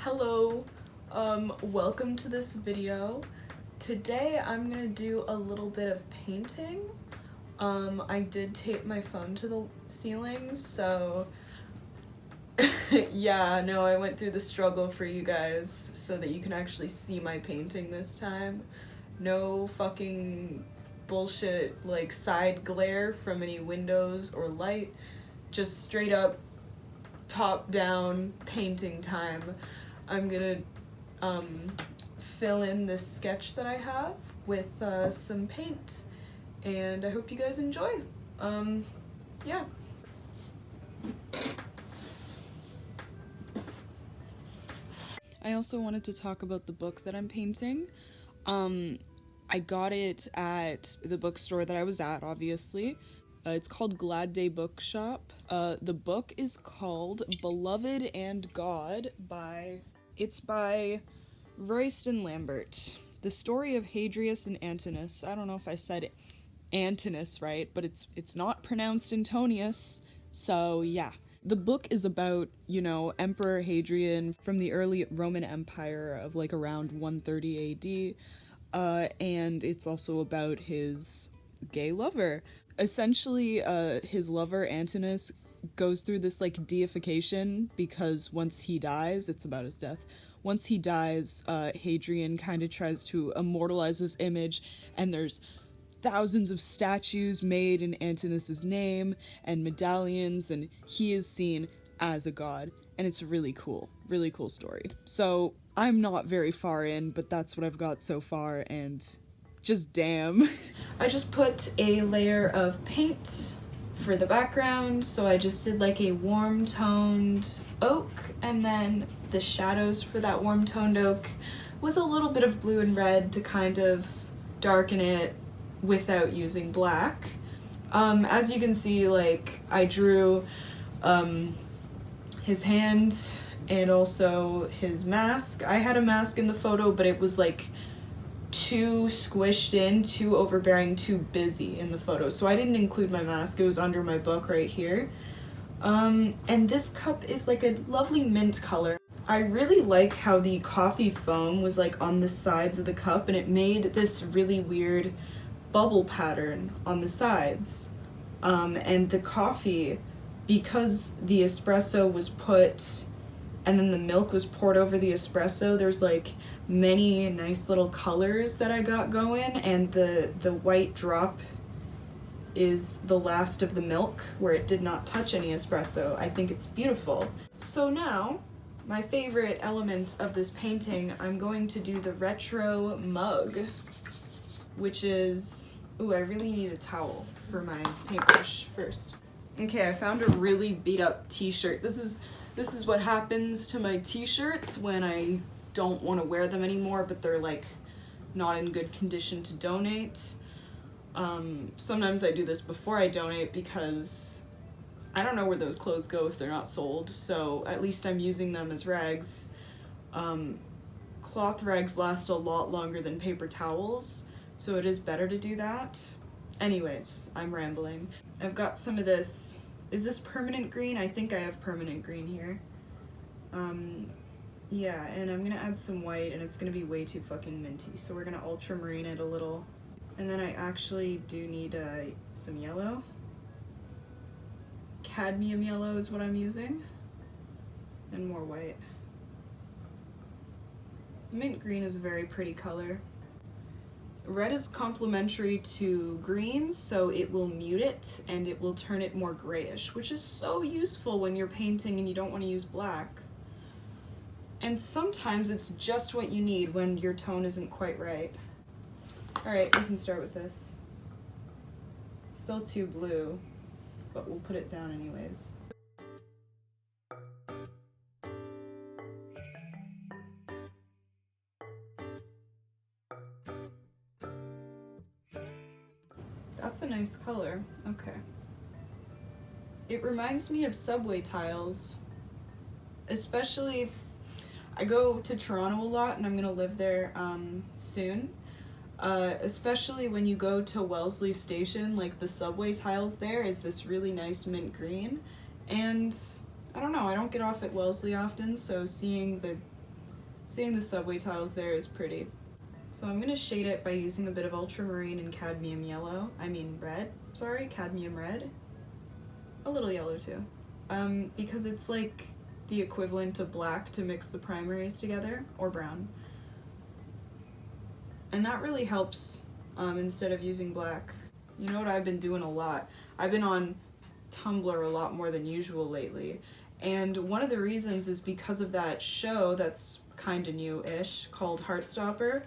Hello, welcome to this video. Today I'm gonna do a little bit of painting. I did tape my phone to the ceiling, so yeah, no, I went through the struggle for you guys so that you can actually see my painting this time. No fucking bullshit like side glare from any windows or light, just straight up top down painting time. I'm gonna fill in this sketch that I have with some paint, and I hope you guys enjoy. Yeah. I also wanted to talk about the book that I'm painting. I got it at the bookstore that I was at, obviously. It's called Glad Day Bookshop. The book is called Beloved and God by Royston Lambert. The story of Hadrius and Antinous. I don't know if I said Antinous right, but it's not pronounced Antonius, so yeah. The book is about, Emperor Hadrian from the early Roman Empire of like around 130 AD, and it's also about his gay lover. Essentially, his lover Antinous goes through this like deification because once he dies, it's about his death. Once he dies, Hadrian kind of tries to immortalize this image, and there's thousands of statues made in Antinous' name and medallions, and he is seen as a god, and it's really cool story. So I'm not very far in, but that's what I've got so far, and just damn. I just put a layer of paint for the background, so I just did like a warm toned oak, and then the shadows for that warm toned oak with a little bit of blue and red to kind of darken it without using black. As you can see, like, I drew his hand and also his mask. I had a mask in the photo, but it was like too squished in, too overbearing, too busy in the photo, so I didn't include my mask. It was under my book right here. And this cup is like a lovely mint color. I really like how the coffee foam was like on the sides of the cup, and it made this really weird bubble pattern on the sides. And the coffee, because the espresso was put and then the milk was poured over the espresso, there's like many nice little colors that I got going, and the white drop is the last of the milk where it did not touch any espresso. I think it's beautiful. So now, my favorite element of this painting, I'm going to do the retro mug, which is, ooh, I really need a towel for my paintbrush first. Okay, I found a really beat up t-shirt. This is what happens to my t-shirts when I don't want to wear them anymore, but they're like not in good condition to donate. Sometimes I do this before I donate because I don't know where those clothes go if they're not sold, so at least I'm using them as rags. Cloth rags last a lot longer than paper towels, so it is better to do that. Anyways, I'm rambling. I've got some of this. Is this permanent green? I think I have permanent green here. Yeah, and I'm gonna add some white, and it's gonna be way too fucking minty, so we're gonna ultramarine it a little. And then I actually do need some yellow. Cadmium yellow is what I'm using. And more white. Mint green is a very pretty color. Red is complementary to greens, so it will mute it and it will turn it more grayish, which is so useful when you're painting and you don't want to use black. And sometimes it's just what you need when your tone isn't quite right. Alright, we can start with this. Still too blue, but we'll put it down anyways. That's a nice color. Okay. It reminds me of subway tiles. Especially, I go to Toronto a lot and I'm gonna live there soon. Especially when you go to Wellesley Station, like the subway tiles there is this really nice mint green. And I don't know, I don't get off at Wellesley often, so seeing the Seeing the subway tiles there is pretty. So I'm gonna shade it by using a bit of ultramarine and cadmium yellow. I mean red, sorry, cadmium red. A little yellow too. Because it's like the equivalent of black to mix the primaries together, or brown. And that really helps instead of using black. You know what I've been doing a lot? I've been on Tumblr a lot more than usual lately. And one of the reasons is because of that show that's kinda new-ish called Heartstopper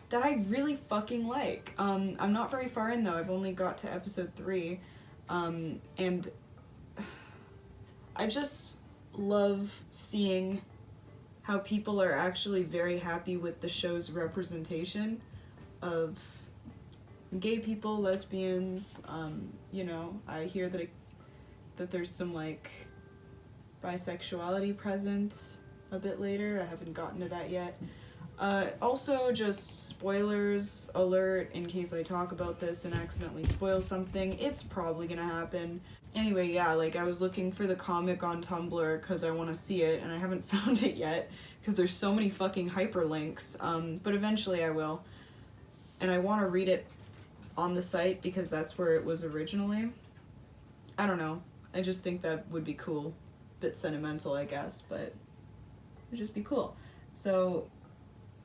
that I really fucking like. I'm not very far in though, I've only got to episode 3. And I just love seeing how people are actually very happy with the show's representation of gay people, lesbians, you know, I hear that there's some like bisexuality present a bit later. I haven't gotten to that yet. Also, just spoilers alert in case I talk about this and accidentally spoil something. It's probably gonna happen. Anyway, yeah, like I was looking for the comic on Tumblr because I want to see it and I haven't found it yet because there's so many fucking hyperlinks, but eventually I will. And I want to read it on the site because that's where it was originally. I don't know. I just think that would be cool. Bit sentimental, I guess, but it would just be cool. So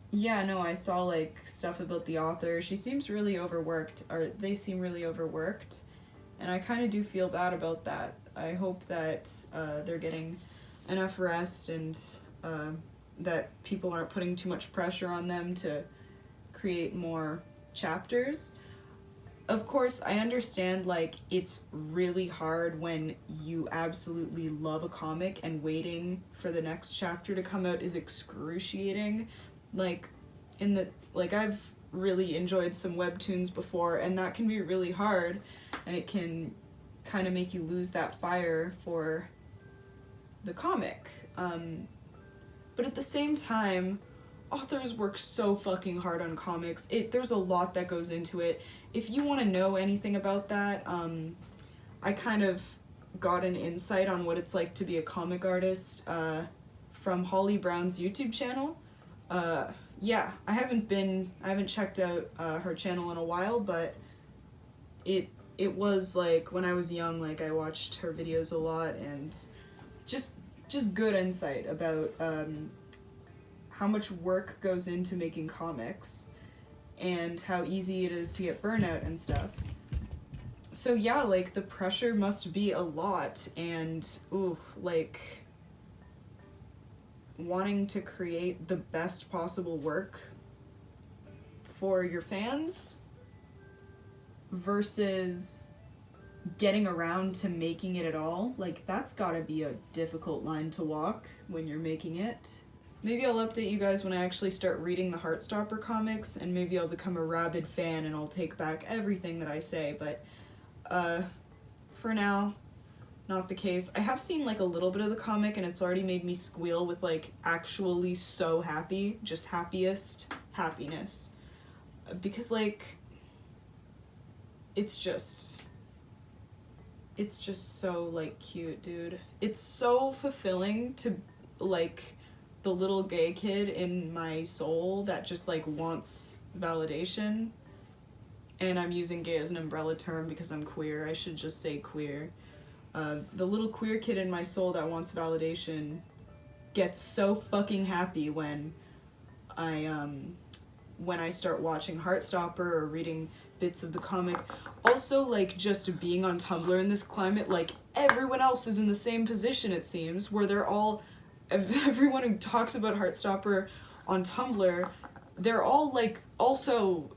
yeah, no, I saw like stuff about the author. She seems really overworked, or they seem really overworked, and I kind of do feel bad about that. I hope that they're getting enough rest and that people aren't putting too much pressure on them to create more chapters. Of course, I understand, like, it's really hard when you absolutely love a comic and waiting for the next chapter to come out is excruciating. Like, I've really enjoyed some webtoons before, and that can be really hard, and it can kind of make you lose that fire for the comic. But at the same time, authors work so fucking hard on comics. There's a lot that goes into it. If you want to know anything about that, I kind of got an insight on what it's like to be a comic artist from Holly Brown's YouTube channel. Yeah, I haven't checked out her channel in a while, but it was like when I was young, like I watched her videos a lot, and just good insight about how much work goes into making comics and how easy it is to get burnout and stuff. So yeah, like the pressure must be a lot, and ooh, like wanting to create the best possible work for your fans versus getting around to making it at all, like that's gotta be a difficult line to walk when you're making it. Maybe I'll update you guys when I actually start reading the Heartstopper comics, and maybe I'll become a rabid fan and I'll take back everything that I say, but for now, not the case. I have seen like a little bit of the comic and it's already made me squeal with like actually so happy, just happiest happiness. Because like, it's just so like cute, dude. It's so fulfilling to like the little gay kid in my soul that just like wants validation. And I'm using gay as an umbrella term because I'm queer. I should just say queer. The little queer kid in my soul that wants validation gets so fucking happy when I start watching Heartstopper or reading bits of the comic. Also, like, just being on Tumblr in this climate, like, everyone else is in the same position, it seems, where they're all, everyone who talks about Heartstopper on Tumblr, they're all, like, also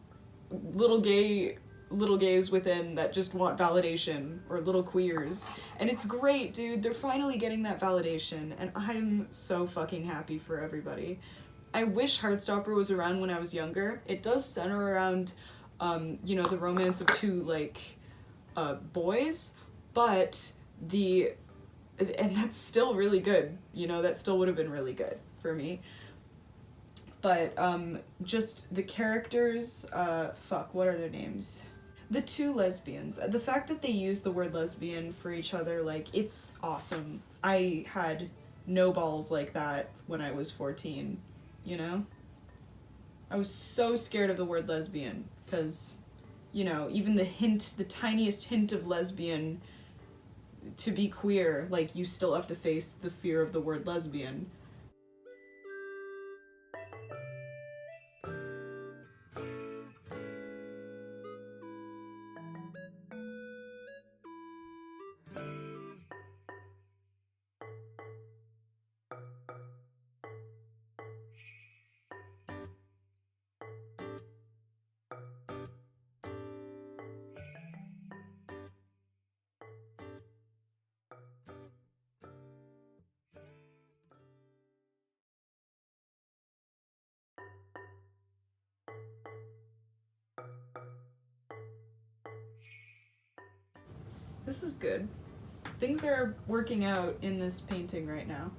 little gays within that just want validation, or little queers. And it's great, dude. They're finally getting that validation, and I'm so fucking happy for everybody. I wish Heartstopper was around when I was younger. It does center around, you know, the romance of two, like, boys, but and that's still really good, you know, that still would have been really good for me. But, just the characters, what are their names? The two lesbians. The fact that they use the word lesbian for each other, like, it's awesome. I had no balls like that when I was 14. you know? I was so scared of the word lesbian, because, you know, even the tiniest hint of lesbian, to be queer, like, you still have to face the fear of the word lesbian. This is good. Things are working out in this painting right now.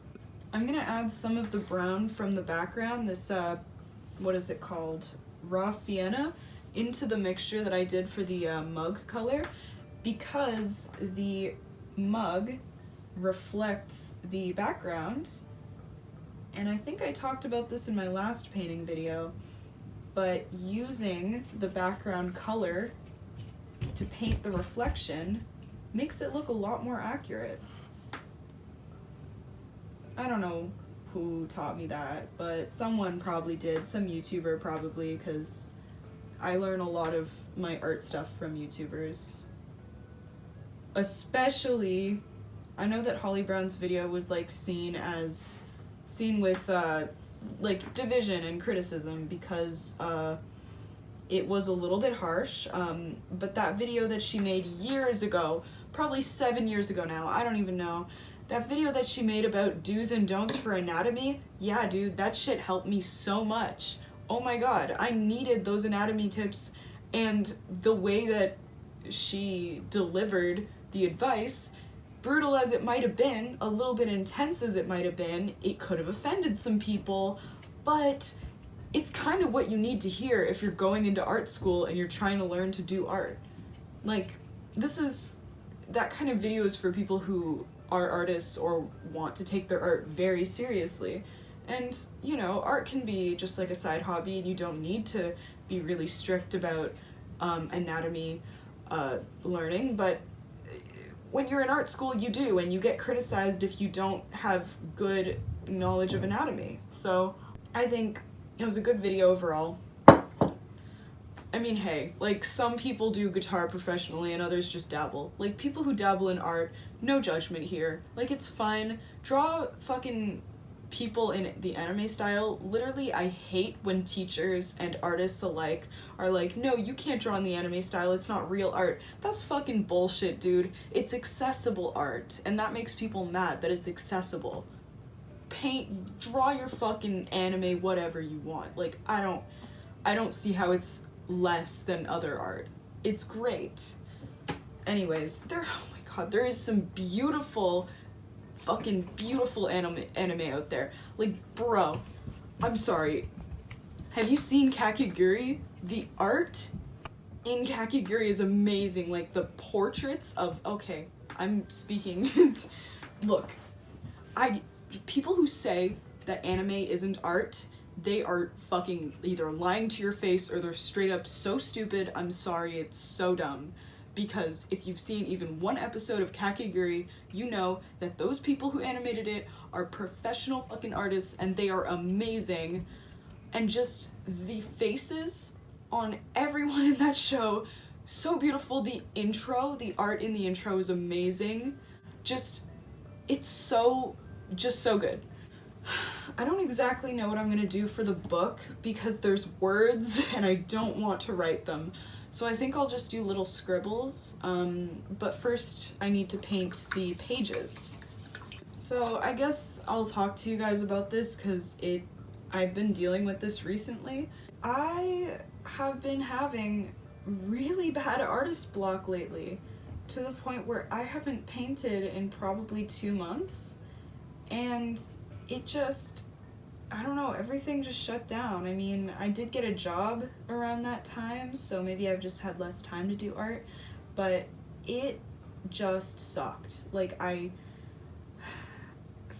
I'm gonna add some of the brown from the background, this, what is it called? Raw sienna, into the mixture that I did for the mug color, because the mug reflects the background. And I think I talked about this in my last painting video, but using the background color to paint the reflection makes it look a lot more accurate. I don't know who taught me that, but someone probably did, some YouTuber probably, because I learn a lot of my art stuff from YouTubers. Especially, I know that Holly Brown's video was like seen with like division and criticism, because it was a little bit harsh, but that video that she made years ago, probably 7 years ago now, I don't even know, that video that she made about do's and don'ts for anatomy, yeah dude, that shit helped me so much. Oh my god, I needed those anatomy tips, and the way that she delivered the advice, brutal as it might have been, a little bit intense as it might have been, it could have offended some people, but it's kind of what you need to hear if you're going into art school and you're trying to learn to do art. Like, that kind of video is for people who are artists or want to take their art very seriously. And, you know, art can be just like a side hobby, and you don't need to be really strict about anatomy learning, but when you're in art school, you do, and you get criticized if you don't have good knowledge of anatomy. So I think it was a good video overall. I mean, hey, like, some people do guitar professionally and others just dabble. Like, people who dabble in art, no judgment here. Like, it's fine. Draw fucking people in the anime style. Literally, I hate when teachers and artists alike are like, no, you can't draw in the anime style, it's not real art. That's fucking bullshit, dude. It's accessible art, and that makes people mad that it's accessible. Draw your fucking anime whatever you want. Like, I don't see how it's less than other art. It's great. Anyways, oh my god, there is some beautiful, fucking beautiful anime out there. Like, bro, I'm sorry. Have you seen Kakegurui? The art in Kakegurui is amazing. Like, the portraits of, okay, I'm speaking. Look, people who say that anime isn't art, they are fucking either lying to your face or they're straight up so stupid. I'm sorry, it's so dumb. Because if you've seen even one episode of Kakegurui, you know that those people who animated it are professional fucking artists, and they are amazing. And just the faces on everyone in that show, so beautiful. The art in the intro is amazing. It's so good. I don't exactly know what I'm gonna do for the book because there's words and I don't want to write them. So I think I'll just do little scribbles, but first I need to paint the pages. So I guess I'll talk to you guys about this because I've been dealing with this recently. I have been having really bad artist block lately, to the point where I haven't painted in probably 2 months, and it just, I don't know, everything just shut down. I mean, I did get a job around that time, so maybe I've just had less time to do art, but it just sucked. Like,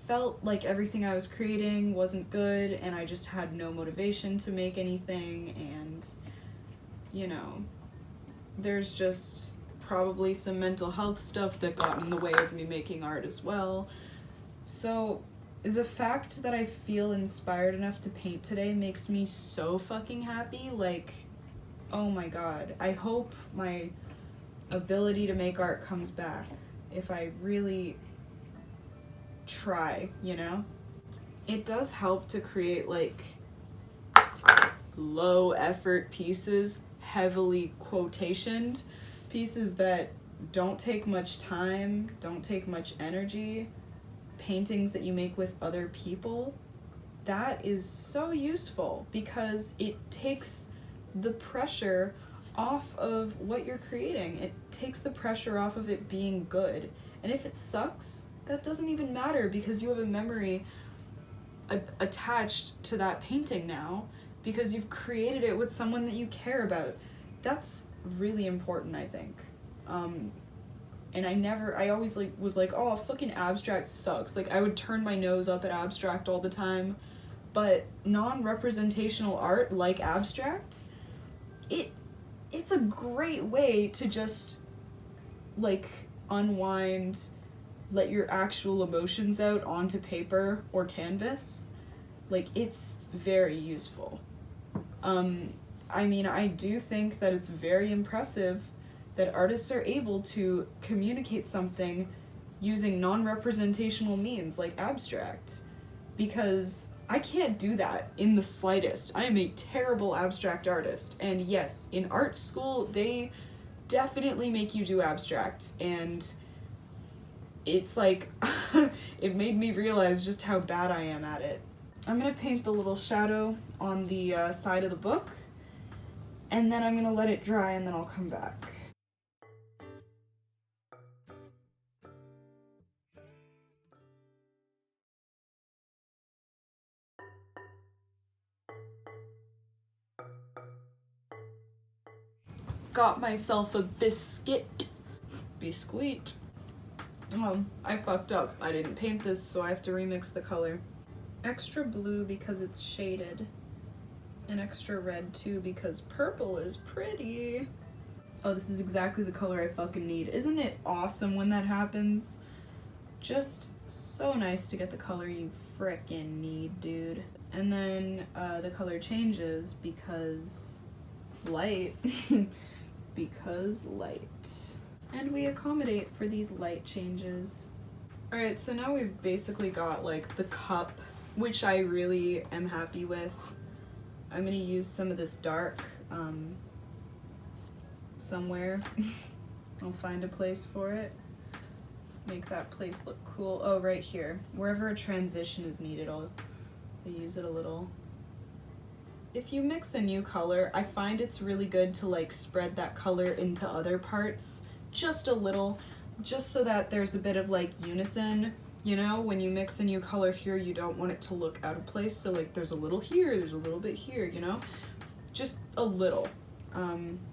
felt like everything I was creating wasn't good and I just had no motivation to make anything, and you know, there's just probably some mental health stuff that got in the way of me making art as well. So the fact that I feel inspired enough to paint today makes me so fucking happy. Like, oh my god. I hope my ability to make art comes back if I really try, you know? It does help to create like low effort pieces, heavily quotationed pieces that don't take much time, don't take much energy, paintings that you make with other people. That is so useful because it takes the pressure off of what you're creating. It takes the pressure off of it being good. And if it sucks, that doesn't even matter because you have a memory attached to that painting now because you've created it with someone that you care about. That's really important, I think. And I always like was like, oh, fucking abstract sucks. Like, I would turn my nose up at abstract all the time. But non-representational art, like abstract, it's a great way to just, like, unwind, let your actual emotions out onto paper or canvas. Like, it's very useful. I mean, I do think that it's very impressive that artists are able to communicate something using non-representational means like abstract, because I can't do that in the slightest. I am a terrible abstract artist, and yes, in art school they definitely make you do abstract, and it's like it made me realize just how bad I am at it. I'm gonna paint the little shadow on the side of the book, and then I'm gonna let it dry and then I'll come back. Got myself a biscuit. Biscuit. Oh, I fucked up. I didn't paint this, so I have to remix the color. Extra blue because it's shaded. And extra red too because purple is pretty. Oh, this is exactly the color I fucking need. Isn't it awesome when that happens? Just so nice to get the color you frickin' need, dude. And then the color changes because light. Because light. And we accommodate for these light changes. Alright, so now we've basically got like the cup, which I really am happy with. I'm gonna use some of this dark somewhere. I'll find a place for it. Make that place look cool. Oh, right here. Wherever a transition is needed, I'll use it a little. If you mix a new color, I find it's really good to like spread that color into other parts just a little, just so that there's a bit of like unison. You know, when you mix a new color here, you don't want it to look out of place, so like there's a little here, there's a little bit here, you know? Just a little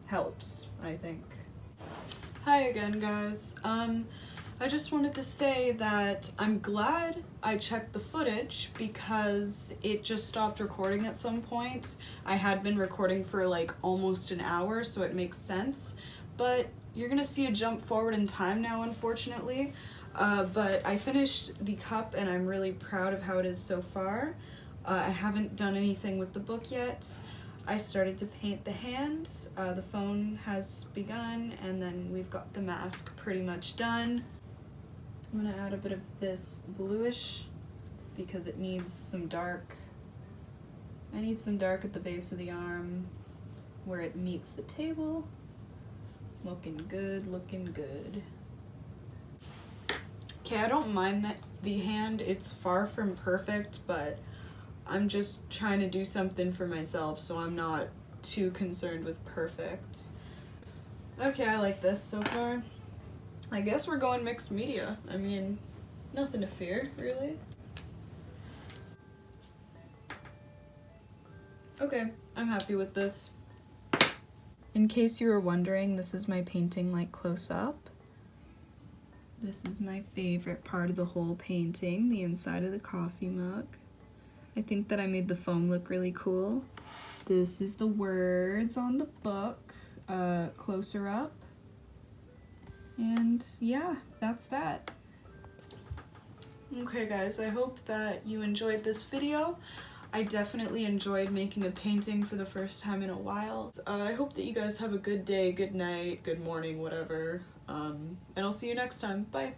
helps, I think. Hi again, guys. I just wanted to say that I'm glad I checked the footage because it just stopped recording at some point. I had been recording for like almost an hour, so it makes sense. But you're gonna see a jump forward in time now, unfortunately. But I finished the cup and I'm really proud of how it is so far. I haven't done anything with the book yet. I started to paint the hand, the phone has begun, and then we've got the mask pretty much done. I'm gonna add a bit of this bluish because it needs some dark. I need some dark at the base of the arm where it meets the table. Looking good, looking good. Okay, I don't mind that the hand, it's far from perfect, but I'm just trying to do something for myself, so I'm not too concerned with perfect. Okay, I like this so far. I guess we're going mixed media. I mean, nothing to fear, really. Okay, I'm happy with this. In case you were wondering, this is my painting like close up. This is my favorite part of the whole painting, the inside of the coffee mug. I think that I made the foam look really cool. This is the words on the book, closer up. And yeah, that's that. Okay guys, I hope that you enjoyed this video. I definitely enjoyed making a painting for the first time in a while. I hope that you guys have a good day, good night, good morning, whatever. And I'll see you next time. Bye!